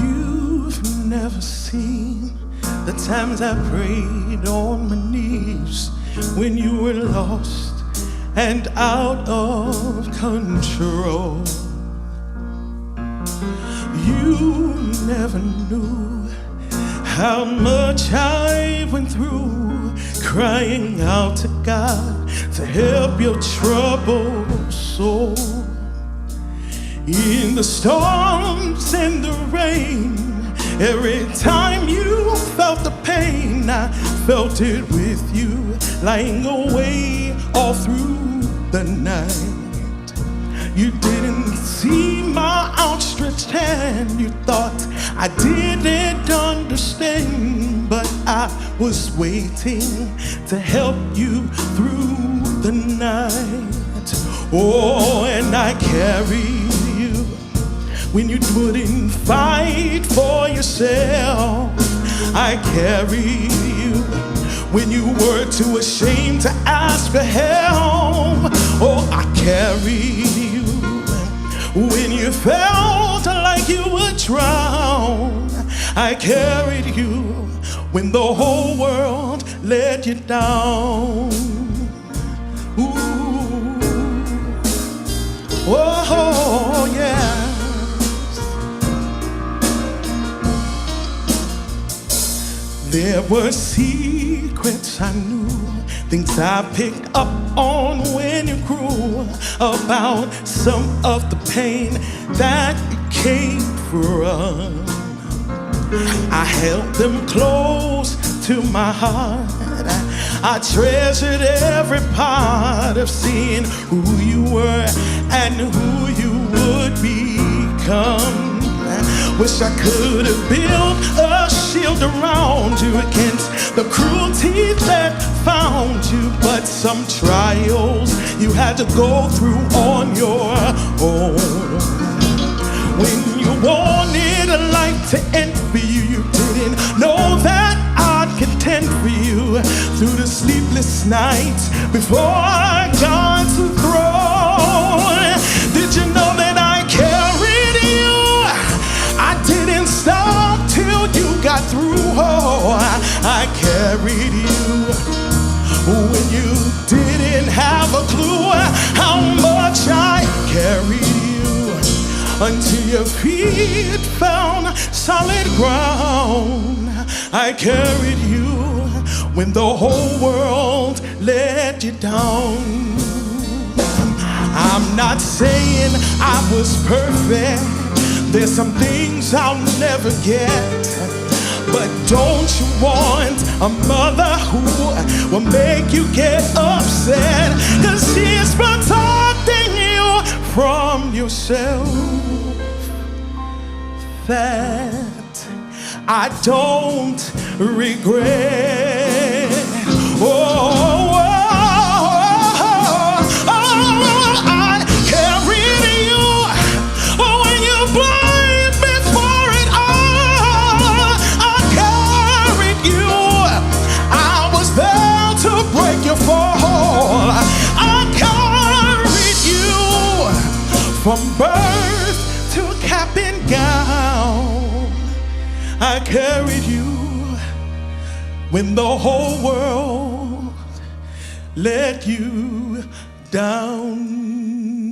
You've never seen the times I prayed on my knees when you were lost and out of control. You never knew how much I went through crying out to God to help your troubled soul. In the storms and the rain, every time you felt the pain, I felt it with you, lying away all through the night. You didn't see my outstretched hand. You thought I didn't understand, but I was waiting to help you through the night. Oh, and I carried you when you wouldn't fight for yourself. I carried you when you were too ashamed to ask for help. Oh, I carried you when you felt like you would drown. I carried you when the whole world let you down. Ooh. Oh, yeah. There were secrets I knew, things I picked up on when you grew, about some of the pain that you came from. I held them close to my heart. I treasured every part of seeing who you were and who you would become. Wish I could have built a shield around you against the cruelty that found you, but some trials you had to go through on your own. When you wanted a life to end for you, you didn't know that I'd contend for you through the sleepless nights before God's throne. Did you know that I carried you? I didn't stop till you got through. Oh, I carried you when you didn't have a clue how much I carried you until your feet found solid ground. I carried you when the whole world let you down. I'm not saying I was perfect. There's some things I'll never get. But don't you want a mother who will make you get upset? 'Cause she's protecting you from yourself. That I don't regret. Oh, I carried you when you blind before it all. I carried you. I was there to break your fall. I carried you from birth to cap and gown. I carried you when the whole world let you down.